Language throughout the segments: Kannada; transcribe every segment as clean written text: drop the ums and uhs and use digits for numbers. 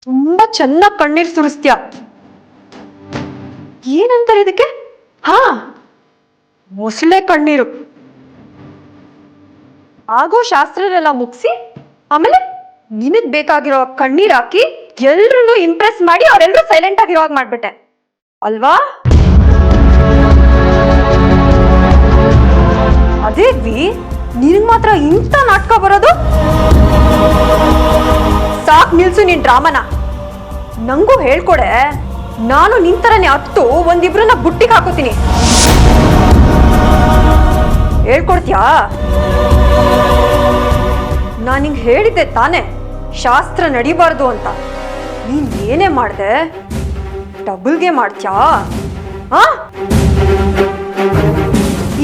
ತುಂಬಾ ಚೆನ್ನಾಗಿ ಕಣ್ಣೀರ್ ಸುರಿಸ್ತೀಯ. ಏನಂತಾರೆ ಇದಕ್ಕೆ? ಹಾ, ಮೊಸಳೆ ಕಣ್ಣೀರು. ಆಗೋ ಶಾಸ್ತ್ರನೆಲ್ಲ ಮುಗಿಸಿ ಆಮೇಲೆ ನಿನಗ್ ಬೇಕಾಗಿರೋ ಕಣ್ಣೀರ್ ಹಾಕಿ ಎಲ್ರನ್ನೂ ಇಂಪ್ರೆಸ್ ಮಾಡಿ ಅವರೆಲ್ಲರೂ ಸೈಲೆಂಟ್ ಆಗಿರುವಾಗ ಮಾಡ್ಬಿಟ್ಟೆ ಅಲ್ವಾ? ಅದೇ ವಿ, ನಿನಗ್ ಮಾತ್ರ ಇಂಥ ನಾಟಕ ಬರೋದು? ಸಾಕ್ ನಿಲ್ಸು ನಿನ್ ಡ್ರಾಮನ. ನಂಗೂ ಹೇಳ್ಕೊಡೆ, ನಾನು ನಿಂತರನೇ ಹತ್ತು ಒಂದಿಬ್ರನ್ನ ಬುಟ್ಟಿಗೆ ಹಾಕೋತೀನಿ. ಹೇಳ್ಕೊಡ್ತೀಯಾ? ನಾನು ನಿಂಗೆ ಹೇಳಿದ್ದೆ ತಾನೆ ಶಾಸ್ತ್ರ ನಡಿಬಾರ್ದು ಅಂತ. ನೀನ್ ಏನೇ ಮಾಡ್ದೆ ಡಬಲ್ಗೆ ಮಾಡ್ತ್ಯಾ?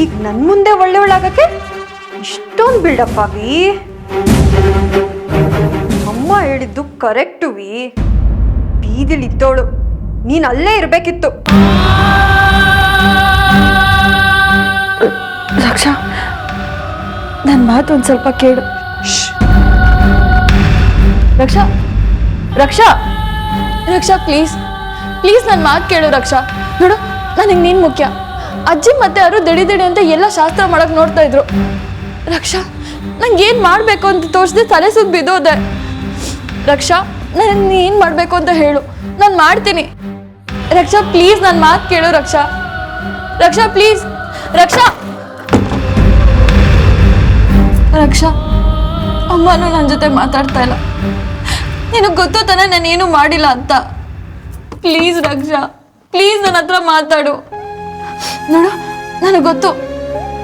ಈಗ ನನ್ ಮುಂದೆ ಒಳ್ಳೆಯವಳಾಗಕ್ಕೆ ಇಷ್ಟೊಂದು ಬಿಲ್ಡಪ್ ಆಗಿ? ಅಮ್ಮ ಹೇಳಿದ್ದು ಕರೆಕ್ಟು ವಿ. ಬೀದಿಲಿದ್ದವಳು ನೀನ್ ಅಲ್ಲೇ ಇರ್ಬೇಕಿತ್ತು. ರಕ್ಷಾ, ನನ್ನ ಮಾತು ಒಂದು ಸ್ವಲ್ಪ ಕೇಳು. ರಕ್ಷಾ ರಕ್ಷಾ ರಕ್ಷಾ ಪ್ಲೀಸ್ ಪ್ಲೀಸ್ ನನ್ನ ಮಾತು ಕೇಳು ರಕ್ಷಾ. ನೋಡು, ನನಗೆ ನೀನು ಮುಖ್ಯ. ಅಜ್ಜಿ ಮತ್ತೆ ಅವರು ದಡಿ ಅಂತ ಎಲ್ಲ ಶಾಸ್ತ್ರ ಮಾಡಕ್ ನೋಡ್ತಾ ಇದ್ರು. ರಕ್ಷಾ, ನಂಗೆ ಏನು ಮಾಡಬೇಕು ಅಂತ ತೋರಿಸ್ದೆ ತಲೆ ಸುತ್ತ ಬಿದ್ದೋದೆ. ರಕ್ಷಾ, ನನಗೆ ಏನು ಮಾಡಬೇಕು ಅಂತ ಹೇಳು, ನಾನು ಮಾಡ್ತೀನಿ. ರಕ್ಷಾ ಪ್ಲೀಸ್ ನನ್ನ ಮಾತು ಕೇಳು ರಕ್ಷಾ. ರಕ್ಷಾ ಪ್ಲೀಸ್. ರಕ್ಷಾ ರಕ್ಷಾ, ಅಮ್ಮನೂ ನನ್ನ ಜೊತೆ ಮಾತಾಡ್ತಾ ಇಲ್ಲ. ನಿನಗೆ ಗೊತ್ತು ತಾನೆ ನಾನೇನು ಮಾಡಿಲ್ಲ ಅಂತ. ಪ್ಲೀಸ್ ರಕ್ಷಾ, ಪ್ಲೀಸ್ ನನ್ನ ಹತ್ರ ಮಾತಾಡು. ನೋಡು, ನನಗೆ ಗೊತ್ತು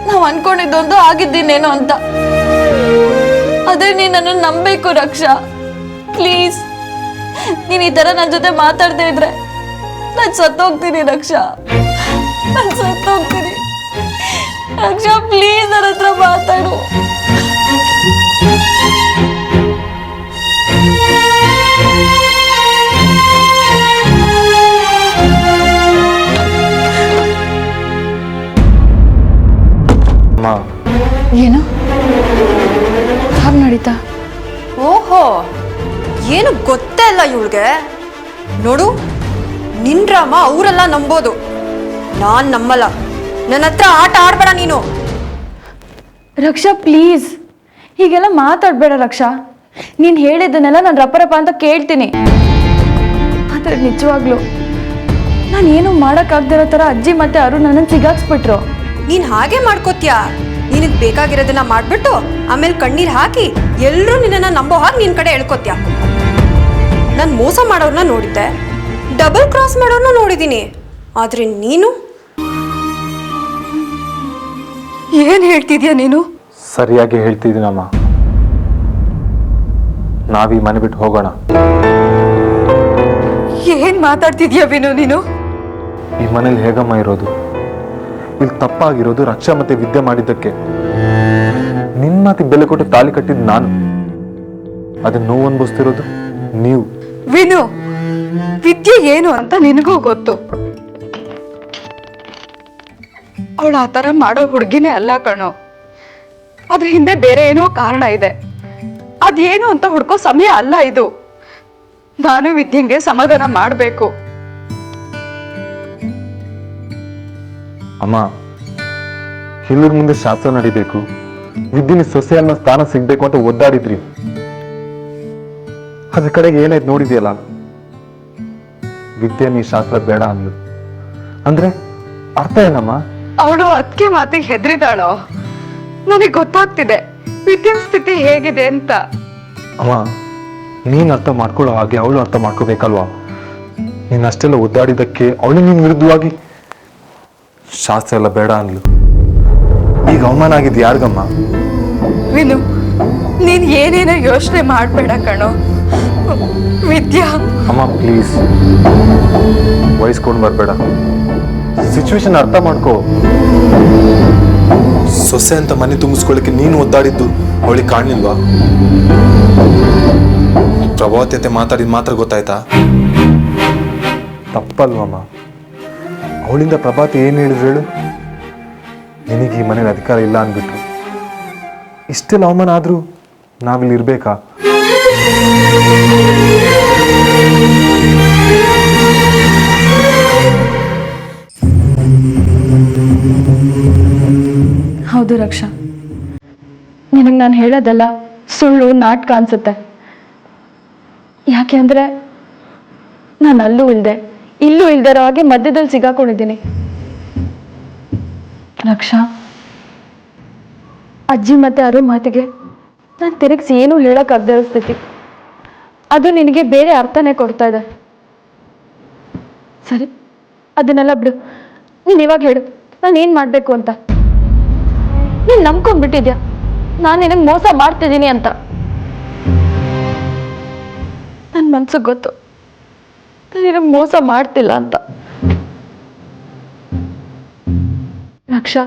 ನಾವು ಅನ್ಕೊಂಡಿದ್ದೊಂದು ಆಗಿದ್ದೀನೇನೋ ಅಂತ. ಅದೇ ನೀನು ನನ್ನನ್ನು ನಂಬಬೇಕು ರಕ್ಷಾ. ಪ್ಲೀಸ್, ನೀನು ಈ ಥರ ನನ್ನ ಜೊತೆ ಮಾತಾಡದೇ ಇದ್ರೆ ನಾನು ಸತ್ತೋಗ್ತೀನಿ ರಕ್ಷಾ. ನಾನು ಸತ್ತೋಗ್ತೀನಿ ರಕ್ಷಾ. ಪ್ಲೀಸ್ ನನ್ನ ಹತ್ರ ಮಾತಾಡು. ಏನು ಹಾಗೆ ನಡೀತಾ? ಓಹೋ, ಏನು ಗೊತ್ತೇ ಇಲ್ಲ ಇವಳಿಗೆ. ನೋಡು, ನಿನ್ ಡ್ರಾಮ ಅವರೆಲ್ಲ ನಂಬೋದು, ನಾನ್ ನಂಬಲ್ಲ. ನನ್ನ ಹತ್ರ ಆಟ ಆಡ್ಬೇಡ ನೀನು. ರಕ್ಷಾ ಪ್ಲೀಸ್, ಹೀಗೆಲ್ಲ ಮಾತಾಡ್ಬೇಡ ರಕ್ಷಾ. ನೀನು ಹೇಳಿದ್ದನ್ನೆಲ್ಲ ನಾನು ರಪ್ಪ ಅಂತ ಕೇಳ್ತೀನಿ. ಆದರೆ ನಿಜವಾಗ್ಲೂ ನಾನು ಏನು ಮಾಡೋಕ್ಕಾಗ್ದಿರೋ ಥರ ಅಜ್ಜಿ ಮತ್ತೆ ಅರು ನನ್ನನ್ನು ಸಿಗಾಕ್ಸ್ಬಿಟ್ರು. ನೀನ್ ಹಾಗೆ ಮಾಡ್ಕೋತೀಯ? ನಿನಗ್ ಬೇಕಾಗಿರೋದನ್ನ ಮಾಡ್ಬಿಟ್ಟು ಆಮೇಲೆ ಕಣ್ಣೀರ್ ಹಾಕಿ ಎಲ್ರೂ ನಿನ್ನ ನಂಬೋ ಹಾಗೆ ನಿನ್ ಕಡೆ ಹೇಳ್ಕೋತೀಯ. ನಾನು ಮೋಸ ಮಾಡೋರ್ನ ನೋಡಿದ್ದೆ, ಡಬಲ್ ಕ್ರಾಸ್ ಮಾಡೋರ್ನ ನೋಡಿದ್ದೀನಿ. ಆದ್ರೆ ನೀನು ಏನ್ ಹೇಳ್ತಿದ್ಯಾ ನೀನು? ಸರಿಯಾಗಿ ಹೇಳ್ತಿದ್ದೀನಮ್ಮ. ನಾವೀ ಮನೆ ಬಿಟ್ಟು ಹೋಗೋಣ. ಏನ್ ಮಾತಾಡ್ತಿದ್ಯಾ ವಿನು ನೀನು? ಈ ಮನೇಲಿ ಹೇಗಮ್ಮ ಇರೋದು? ಇಲ್ಲಿ ತಪ್ಪಾಗಿರೋದು ರಕ್ಷಾ ಮತ್ತೆ ವಿದ್ಯೆ ಮಾಡಿದ್ದಕ್ಕೆ. ನಿನ್ನ ಮಾತಿಗೆ ಬೆಲೆ ಕೊಟ್ಟು ತಾಳಿ ಕಟ್ಟಿದ್ ನಾನು, ಅದನ್ನ ನೋವು ಅನ್ಭವಿಸ್ತಿರೋದು ನೀವು. ವಿನು, ವಿದ್ಯೆ ಏನು ಅಂತ ನಿನಗೂ ಗೊತ್ತು. ಅವಳು ಆ ಥರ ಮಾಡೋ ಹುಡುಗಿನೇ ಅಲ್ಲ ಕಣೋ. ಅದ್ರ ಹಿಂದೆ ಬೇರೆ ಏನೋ ಕಾರಣ ಇದೆ. ಅದೇನು ಅಂತ ಹುಡ್ಕೋ ಸಮಯ ಅಲ್ಲ ಇದು. ನಾನು ವಿದ್ಯೆಗೆ ಸಮಾಧಾನ ಮಾಡಬೇಕು. ಅಮ್ಮ, ಹಿಲ್ಲೂರ್ ಮುಂದೆ ಶಾಸ್ತ್ರ ನಡಿಬೇಕು, ವಿದ್ಯೆ ಸೊಸೆ ಅನ್ನೋ ಸ್ಥಾನ ಸಿಗ್ಬೇಕು ಅಂತ ಒದ್ದಾಡಿದ್ರಿ. ಅದ್ರ ಕಡೆಗೆ ಏನಾಯ್ತು ನೋಡಿದ್ಯಲ್ಲ? ವಿದ್ಯೆ ನೀ ಶಾಸ್ತ್ರ ಬೇಡ ಅಂದ್ಲು ಅಂದ್ರೆ ಅರ್ಥ ಏನಮ್ಮ? ಅವಳು ಅದಕ್ಕೆ ಮಾತಿಗೆ ಹೆದರಿದಾಳೋ? ನನಗೆ ಗೊತ್ತಾಗ್ತಿದೆ ವಿದ್ಯೆ ಸ್ಥಿತಿ ಹೇಗಿದೆ ಅಂತ. ಅಮ್ಮ, ನೀನ್ ಅರ್ಥ ಮಾಡ್ಕೊಳ್ಳೋ ಹಾಗೆ ಅವಳು ಅರ್ಥ ಮಾಡ್ಕೋಬೇಕಲ್ವಾ? ನೀನ್ ಅಷ್ಟೆಲ್ಲ ಒದ್ದಾಡಿದ್ದಕ್ಕೆ ಅವಳು ನೀನ್ ವಿರುದ್ಧವಾಗಿ ಶಾಸ್ತ್ರ ಎಲ್ಲ ಬೇಡ ಅಂದ್ಲು. ಈಗ ಅವಮಾನ ಆಗಿದ್ ಯಾರಿಗಮ್ಮ? ವಿನು, ನೀನ್ ಏನೇನೋ ಯೋಚನೆ ಮಾಡ್ಬೇಡ ಕಣೋ. ವಿದ್ಯಾ, ಅಮ್ಮ ಪ್ಲೀಸ್ ವಹಿಸ್ಕೊಂಡು ಬರ್ಬೇಡ. ಸಿಚುವೇಶನ್ ಅರ್ಥ ಮಾಡ್ಕೋ. ಸೊಸೆ ಅಂತ ಮನೆ ತುಂಬಿಸ್ಕೊಳ್ಳಿಕ್ಕೆ ನೀನು ಒದ್ದಾಡಿದ್ದು ಅವಳಿಗೆ ಕಾಣ್ಲಿಲ್ವಾ? ಪ್ರಭಾವತೆ ಮಾತಾಡಿದ್ ಮಾತ್ರ ಗೊತ್ತಾಯ್ತಾ? ತಪ್ಪಲ್ವಮ್ಮ. ಅವಳಿಂದ ಪ್ರಭಾತಿ ಏನು ಹೇಳಿದ್ರು ಹೇಳು? ನಿನಗೆ ಈ ಮನೇಲಿ ಅಧಿಕಾರ ಇಲ್ಲ ಅಂದ್ಬಿಟ್ರು. ಇಷ್ಟೆಲ್ಲ ಅವಮಾನ ಆದ್ರೂ ನಾವಿಲ್ಲಿ ಇರ್ಬೇಕಾ? ಹೌದು ರಕ್ಷಾ, ನಿನಗೆ ನಾನು ಹೇಳೋದಲ್ಲ ಸುಳ್ಳು ನಾಟಕ ಅನ್ಸುತ್ತೆ. ಯಾಕೆ ಅಂದರೆ ನಾನು ಅಲ್ಲೂ ಇಲ್ಲದೆ ಇಲ್ಲೂ ಇಲ್ದಿರೋ ಹಾಗೆ ಮಧ್ಯದಲ್ಲಿ ಸಿಗಾಕೊಂಡಿದ್ದೀನಿ. ರಕ್ಷಾ, ಅಜ್ಜಿ ಮತ್ತೆ ಅರು ಮಾತಿಗೆ ನಾನು ತಿರುಗಿಸಿ ಏನೂ ಹೇಳೋಕ್ಕಾಗದೇ ಇರೋ ಸ್ಥಿತಿ. ಅದು ನಿನಗೆ ಬೇರೆ ಅರ್ಥನೇ ಕೊಡ್ತಾ ಇದೆ. ಸರಿ, ಅದನ್ನೆಲ್ಲ ಬಿಡು. ನೀನು ಇವಾಗ ಹೇಳು, ನಾನು ಏನು ಮಾಡಬೇಕು ಅಂತ. ನೀನು ನಂಬ್ಕೊಂಡ್ಬಿಟ್ಟಿದ್ಯಾ ನಾನು ನಿನಗೆ ಮೋಸ ಮಾಡ್ತಿದ್ದೀನಿ ಅಂತ. ನನ್ನ ಮನ್ಸಿಗೆ ಗೊತ್ತು ನಾನು ನಿನಗೆ ಮೋಸ ಮಾಡ್ತಿಲ್ಲ ಅಂತ. ರಕ್ಷಾ,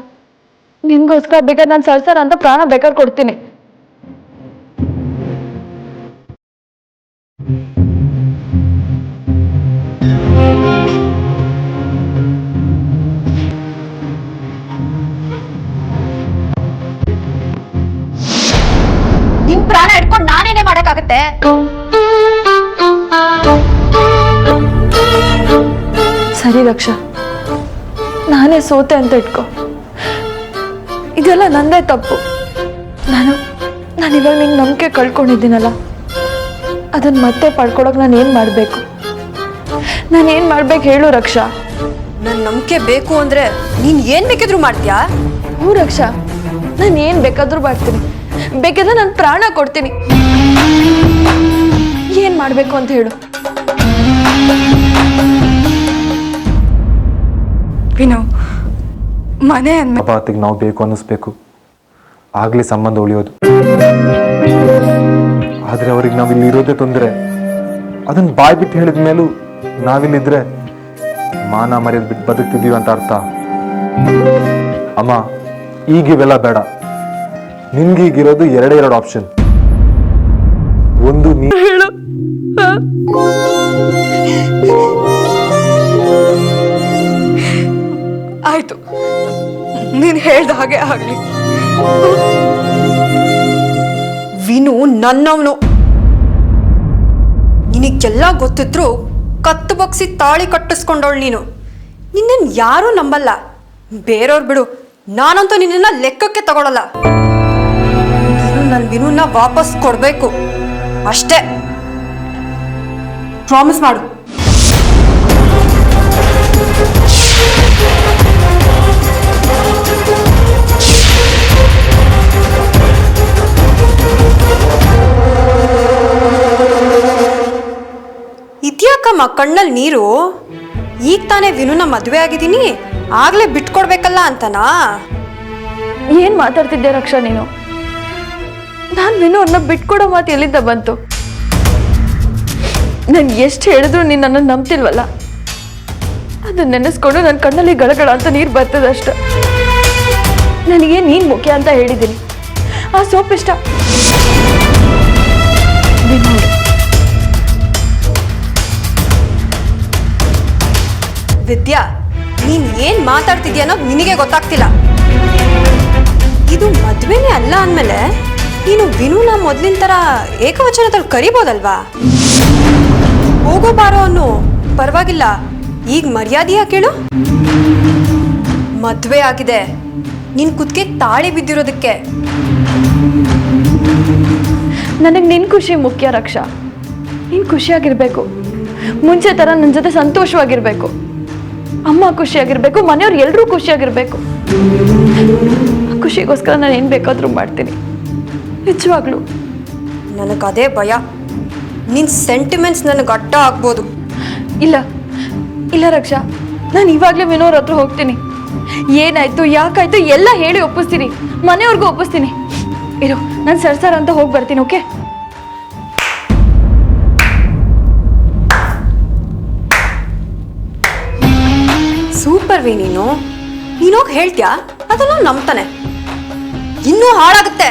ನಿನ್ಗೋಸ್ಕರ ಬೇಕಾದ್ರೆ ನಾನು ಸರ್ಸರ ಅಂತ ಪ್ರಾಣ ಬೇಕಾದ್ರೆ ಕೊಡ್ತೀನಿ. ನಿಮ್ ಪ್ರಾಣ ಇಟ್ಕೊಂಡು ನಾನೇನೇ ಮಾಡಕ್ಕಾಗತ್ತೆ? ಸರಿ ರಕ್ಷಾ, ನಾನೇ ಸೋತೆ ಅಂತ ಇಟ್ಕೋ. ಇದೆಲ್ಲ ನಂದೇ ತಪ್ಪು. ನಾನು ಇವಾಗ ನಿಂಗೆ ನಂಬಿಕೆ ಕಳ್ಕೊಂಡಿದ್ದೀನಲ್ಲ, ಅದನ್ನ ಮತ್ತೆ ಪಡ್ಕೊಳಕ್ ನಾನು ಏನು ಮಾಡಬೇಕು? ನಾನೇನು ಮಾಡ್ಬೇಕು ಹೇಳು ರಕ್ಷಾ. ನನ್ನ ನಂಬಿಕೆ ಬೇಕು ಅಂದ್ರೆ ನೀನ್ ಏನ್ ಬೇಕಿದ್ರು ಮಾಡ್ತೀಯಾ? ಹ್ಞೂ ರಕ್ಷಾ, ನಾನು ಏನು ಬೇಕಾದ್ರೂ ಮಾಡ್ತೀನಿ. ಬೇಕಿದ್ರೆ ನಾನು ಪ್ರಾಣ ಕೊಡ್ತೀನಿ. ಏನು ಮಾಡಬೇಕು ಅಂತ ಹೇಳು. ವಿನೋ, ಮನೆ ಅಂದ್ಮೇಲೆ ಅಪಾತಿಗೆ ನಾವು ಬೇಕು ಅನ್ನಿಸ್ಬೇಕು, ಆಗ್ಲಿ ಸಂಬಂಧ ಉಳಿಯೋದು. ಆದ್ರೆ ಅವ್ರಿಗೆ ನಾವಿಲ್ಲಿ ಇರೋದೇ ತೊಂದರೆ. ಅದನ್ನ ಬಾಯ್ ಬಿಟ್ಟು ಹೇಳಿದ ಮೇಲೂ ನಾವಿಲ್ಲಿದ್ರೆ ಮಾನ ಮರ್ಯಾದೆ ಬಿಟ್ಟು ಬದುಕ್ತಿದೀವಿ ಅಂತ ಅರ್ಥ. ಅಮ್ಮ, ಈಗ ಇವೆಲ್ಲ ಬೇಡ. ನಿನ್ಗೆ ಈಗಿರೋದು ಎರಡೇ ಎರಡು ಆಪ್ಷನ್. ಒಂದು ಹೇಳು. ಆಯ್ತು, ನೀನ್ ಹೇಳ್ದ ಹಾಗೆ ಆಗ್ಲಿ. ವಿನು ನನ್ನವನು. ನಿನಗೆಲ್ಲ ಗೊತ್ತಿದ್ರು ಕತ್ತು ಬಗ್ಸಿ ತಾಳಿ ಕಟ್ಟಿಸ್ಕೊಂಡವಳು ನೀನು. ನಿನ್ನನ್ ಯಾರೂ ನಂಬಲ್ಲ. ಬೇರೆಯವ್ರು ಬಿಡು, ನಾನಂತೂ ನಿನ್ನ ಲೆಕ್ಕಕ್ಕೆ ತಗೊಳಲ್ಲ. ನೀನು ನನ್ನ ವಿನುನ ವಾಪಸ್ ಕೊಡ್ಬೇಕು ಅಷ್ಟೇ. ಪ್ರಾಮಿಸ್ ಮಾಡು. ಇದ್ಯಾಕಮ್ಮ ಕಣ್ಣಲ್ಲಿ ನೀರು? ಈಗ ತಾನೇ ವಿನುನ ಮದುವೆ ಆಗಿದ್ದೀನಿ, ಆಗ್ಲೇ ಬಿಟ್ಕೊಡ್ಬೇಕಲ್ಲ ಅಂತನಾ? ಏನ್ ಮಾತಾಡ್ತಿದ್ದೆ ರಕ್ಷಾ ನೀನು? ನಾನು ವಿನು ಅವ್ರನ್ನ ಬಿಟ್ಕೊಡೋ ಮಾತು ಎಲ್ಲಿಂದ ಬಂತು? ನಾನು ಎಷ್ಟು ಹೇಳಿದ್ರು ನೀನು ನನ್ನ ನಂಬ್ತಿಲ್ವಲ್ಲ, ಅದನ್ನ ನೆನೆಸ್ಕೊಂಡು ನನ್ನ ಕಣ್ಣಲ್ಲಿ ಗಳಗಳ ಅಂತ ನೀರು ಬರ್ತದೆ ಅಷ್ಟು. ನನಗೆ ನೀನು ಮುಖ್ಯ ಅಂತ ಹೇಳಿದ್ದೀನಿ. ಆ ಸೋಪ್ ಇಷ್ಟ. ವಿದ್ಯಾ, ನೀನ್ ಏನ್ ಮಾತಾಡ್ತಿದ್ಯಾ ಅನ್ನೋದು ನಿನಗೆ ಗೊತ್ತಾಗ್ತಿಲ್ಲ. ಇದು ಮದ್ವೆನೇ ಅಲ್ಲ ಅಂದ್ಮೇಲೆ ನೀನು ವಿನುನ ಮೊದ್ಲಿನ ತರ ಏಕವಚನದಲ್ಲಿ ಕರಿಬೋದಲ್ವಾ? ಹೋಗೋ ಬಾರೋ ಅನ್ನು ಪರವಾಗಿಲ್ಲ, ಈಗ ಮರ್ಯಾದೆಯ ಕೇಳು. ಮದ್ವೆ ಆಗಿದೆ, ನಿನ್ ಕುತ್ತಿಗೆ ತಾಳಿ ಬಿದ್ದಿರೋದಕ್ಕೆ. ನನಗೆ ನಿನ್ನ ಖುಷಿ ಮುಖ್ಯ ರಕ್ಷಾ. ನೀನು ಖುಷಿಯಾಗಿರ್ಬೇಕು, ಮುಂಚೆ ಥರ ನನ್ನ ಜೊತೆ ಸಂತೋಷವಾಗಿರ್ಬೇಕು. ಅಮ್ಮ ಖುಷಿಯಾಗಿರ್ಬೇಕು, ಮನೆಯವ್ರು ಎಲ್ಲರೂ ಖುಷಿಯಾಗಿರ್ಬೇಕು. ಆ ಖುಷಿಗೋಸ್ಕರ ನಾನು ಏನು ಬೇಕಾದರೂ ಮಾಡ್ತೀನಿ, ನಿಜವಾಗ್ಲೂ. ನನಗದೇ ಭಯ, ನಿನ್ ಸೆಂಟಿಮೆಂಟ್ಸ್ ನನಗೆ ಅಡ್ಡ ಆಗ್ಬೋದು. ಇಲ್ಲ ಇಲ್ಲ ರಕ್ಷಾ, ನಾನು ಇವಾಗಲೇ ವಿನೋರ್ ಹತ್ರ ಹೋಗ್ತೀನಿ. ಏನಾಯ್ತು ಯಾಕಾಯ್ತು ಎಲ್ಲ ಹೇಳಿ ಒಪ್ಪಿಸ್ತೀನಿ, ಮನೆಯವ್ರಿಗೂ ಒಪ್ಪಿಸ್ತೀನಿ. ಇರು, ನಾನು ಸರ್ಸರ್ ಅಂತ ಹೋಗಿ ಬರ್ತೀನಿ. ಓಕೆ? ಸೂಪರ್ ವಿ, ನೀನೋಗಿ ಹೇಳ್ತೀಯಾ, ಅದೆಲ್ಲ ನಂಬ್ತಾನೆ. ಇನ್ನೂ ಹಾಳಾಗುತ್ತೆ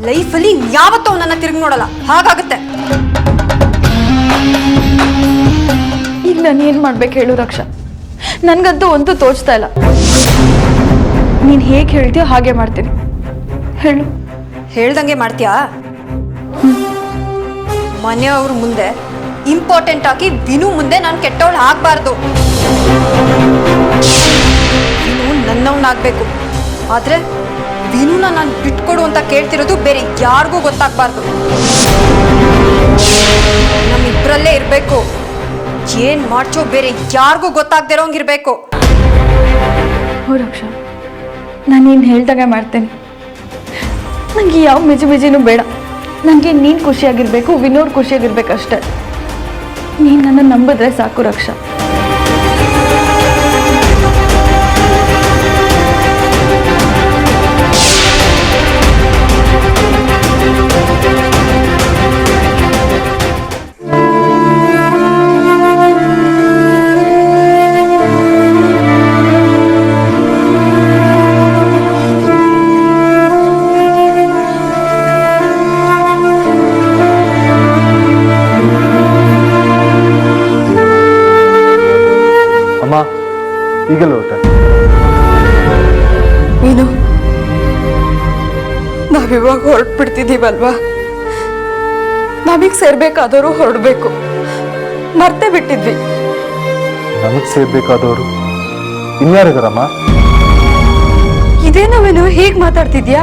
ಲೈಫಲ್ಲಿ. ಯಾವತ್ತೂ ಅವನನ್ನ ತಿರುಗಿ ನೋಡಲ್ಲ, ಹಾಗಾಗುತ್ತೆ. ಈಗ ನಾನು ಏನು ಮಾಡ್ಬೇಕು ಹೇಳು ರಕ್ಷಾ? ನನಗಂತೂ ಒಂದು ತೋಚ್ತಾ ಇಲ್ಲ. ನೀನು ಹೇಗೆ ಹೇಳ್ತೀಯೋ ಹಾಗೆ ಮಾಡ್ತೀನಿ. ಹೇಳು. ಹೇಳ್ದಂಗೆ ಮಾಡ್ತೀಯಾ? ಮನೆಯವ್ರ ಮುಂದೆ ಇಂಪಾರ್ಟೆಂಟ್ ಆಗಿ ವಿನು ಮುಂದೆ ನಾನು ಕೆಟ್ಟವಳು ಆಗ್ಬಾರ್ದು. ವಿನು ನನ್ನವನಾಗಬೇಕು. ಆದ್ರೆ ವಿನುನ ನಾನು ಬಿಟ್ಕೊಡು ಅಂತ ಕೇಳ್ತಿರೋದು ಬೇರೆ ಯಾರಿಗೂ ಗೊತ್ತಾಗ್ಬಾರ್ದು. ನಮ್ಮಿಬ್ರಲ್ಲೇ ಇರಬೇಕು. ಏನ್ ಮಾಡ್ಚೋ ಬೇರೆ ಯಾರಿಗೂ ಗೊತ್ತಾಗ್ದಿರೋಂಗಿರ್ಬೇಕು. ಹೋ ರಕ್ಷಾ, ನಾನೇನು ಹೇಳ್ದಾಗ ಮಾಡ್ತೇನೆ. ನನಗೆ ಯಾವ ಮಿಜಿನೂ ಬೇಡ. ನನಗೆ ನೀನು ಖುಷಿಯಾಗಿರ್ಬೇಕು, ವಿನೋದ್ ಖುಷಿಯಾಗಿರ್ಬೇಕು ಅಷ್ಟೆ. ನೀನು ನನ್ನ ನಂಬಿದ್ರೆ ಸಾಕು ರಕ್ಷಾ. ಈಗಲೇ ಹೊರಟೆ. ನೀನು ನಾವಿವಾಗ ಹೊರಟ್ಬಿಡ್ತಿದ್ದೀವಲ್ವಾ? ನಮಗ್ ಸೇರ್ಬೇಕಾದವರು ಹೊರಡ್ಬೇಕು. ಮರ್ತೇ ಬಿಟ್ಟಿದ್ವಿ. ನಮಗ್ ಸೇರ್ಬೇಕಾದವರು ಇನ್ಯಾರಿದಾರಮ್ಮ? ಇದೇನವೇನು ಹೀಗ್ ಮಾತಾಡ್ತಿದ್ಯಾ?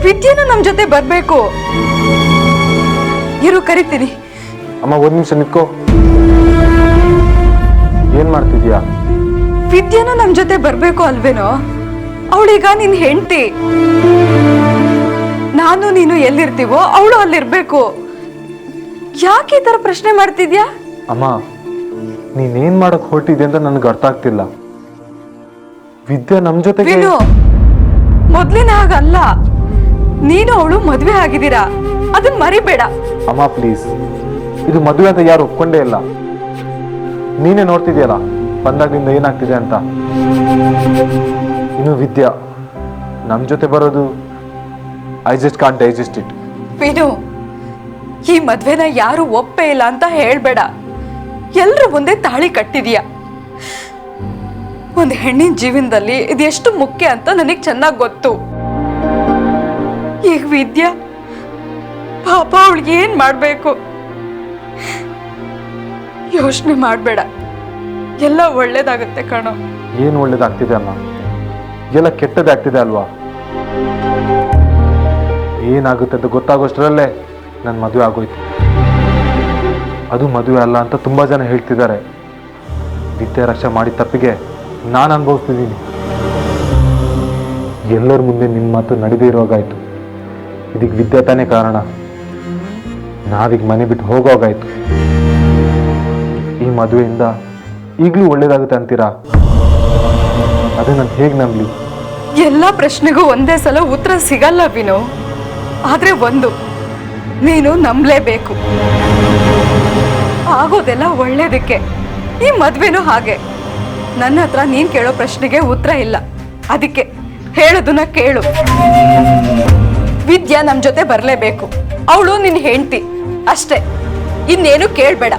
ವಿದ್ಯೆನೂ ನಮ್ ಜೊತೆ ಬರ್ಬೇಕು. ಇರು, ಕರಿತೀನಿ. ಅಮ್ಮ, ಒಂದ್ ನಿಮಿಷ ನಿತ್ಕೋ. ಏನ್ ಮಾಡ್ತಿದ್ಯಾ? ವಿದ್ಯೆನೂ ನಮ್ ಜೊತೆ ಬರ್ಬೇಕು ಅಲ್ವೇನೋ? ಅವಳೀಗ ನಿನ್ ಹೆಂಡತಿ. ನಾನು ನೀನು ಎಲ್ಲಿರ್ತೀವೋ ಅವಳು ಅಲ್ಲಿರ್ಬೇಕು. ಯಾಕೆ ಈ ತರ ಪ್ರಶ್ನೆ ಮಾಡ್ತಿದ್ಯಾ? ಅಮ್ಮ, ನೀನೇನ್ ಮಾಡಕ್ ಹೊರಟಿದ್ಯ ಅಂತ ನನ್ಗೆ ಅರ್ಥ ಆಗ್ತಿಲ್ಲ. ವಿದ್ಯಾ ನಮ್ ಜೊತೆಗೆ ವಿನು, ಮೊದ್ಲಿನ ಹಾಗಲ್ಲ. ನೀನು ಅವಳು ಮದ್ವೆ ಆಗಿದ್ದೀರಾ, ಅದನ್ನ ಮರಿಬೇಡ. ಅಮ್ಮ ಪ್ಲೀಸ್, ಇದು ಮದುವೆ ಅಂತ ಯಾರು ಒಪ್ಕೊಂಡೇ ಇಲ್ಲ. ನೀನೇ ನೋಡ್ತಿದ್ಯಲ್ಲ ಬಂದಾಗ್ಲಿಂದ ಏನಾಗ್ತಿದೆ ಅಂತ. ಇನ್ನು ವಿದ್ಯಾ ನಮ್ ಜೊತೆ ಬರೋದು I just can't digest it. Vinu, ಈ ಮದ್ವೆನ ಯಾರು ಒಪ್ಪೇ ಇಲ್ಲ ಅಂತ ಹೇಳ್ಬೇಡ. ಎಲ್ರ ಮುಂದೆ ತಾಳಿ ಕಟ್ಟಿದೀಯ. ಒಂದು ಹೆಣ್ಣಿನ ಜೀವನದಲ್ಲಿ ಇದೆಷ್ಟು ಮುಖ್ಯ ಅಂತ ನನಗೆ ಚೆನ್ನಾಗಿ ಗೊತ್ತು. ಈಗ ವಿದ್ಯಾ ಪಾಪ, ಅವಳಿಗೆ ಏನ್ ಮಾಡ್ಬೇಕು? ಯೋಚನೆ ಮಾಡ್ಬೇಡ, ಎಲ್ಲ ಒಳ್ಳೇದಾಗತ್ತೆ ಕಣೋ. ಏನ್ ಒಳ್ಳೇದಾಗ್ತಿದೆ ಅಮ್ಮ? ಎಲ್ಲ ಕೆಟ್ಟದಾಗ್ತಿದೆ ಅಲ್ವಾ? ಏನಾಗುತ್ತೆ ಅಂತ ಗೊತ್ತಾಗೋಷ್ಟರಲ್ಲೇ ನನ್ನ ಮದುವೆ ಆಗೋಯ್ತು. ಅದು ಮದುವೆ ಅಲ್ಲ ಅಂತ ತುಂಬಾ ಜನ ಹೇಳ್ತಿದ್ದಾರೆ. ವಿದ್ಯಾ ರಕ್ಷಾ ಮಾಡಿದ ತಪ್ಪಿಗೆ ನಾನು ಅನುಭವಿಸ್ತಿದ್ದೀನಿ. ಎಲ್ಲರ ಮುಂದೆ ನಿಮ್ಮ ಮಾತು ನಡೆದೇ ಇರೋಗಾಯ್ತು. ಇದಕ್ಕೆ ವಿದ್ಯಾ ತಾನೇ ಕಾರಣ. ನಾವೀಗ ಮನೆ ಬಿಟ್ಟು ಹೋಗೋಗಾಯ್ತು. ಈ ಮದುವೆಯಿಂದ ಈಗಲೂ ಒಳ್ಳೇದಾಗುತ್ತೆ ಅಂತೀರಾ? ಅದು ನಾನು ಹೇಗೆ ನಂಬಲಿ? ಎಲ್ಲ ಪ್ರಶ್ನೆಗೂ ಒಂದೇ ಸಲ ಉತ್ತರ ಸಿಗಲ್ಲ ವಿನು. ಆದ್ರೆ ಒಂದು ನೀನು ನಂಬಲೇಬೇಕು. ಆಗೋದೆಲ್ಲ ಒಳ್ಳೇದಕ್ಕೆ. ಈ ಮದ್ವೆನೂ ಹಾಗೆ. ನನ್ನ ಹತ್ರ ನೀನ್ ಕೇಳೋ ಪ್ರಶ್ನೆಗೆ ಉತ್ತರ ಇಲ್ಲ. ಅದಕ್ಕೆ ಹೇಳೋದನ್ನ ಕೇಳು. ವಿದ್ಯಾ ನಮ್ ಜೊತೆ ಬರ್ಲೇಬೇಕು. ಅವಳು ನಿನ್ ಹೆಂಡ್ತಿ ಅಷ್ಟೇ, ಇನ್ನೇನು ಕೇಳ್ಬೇಡ.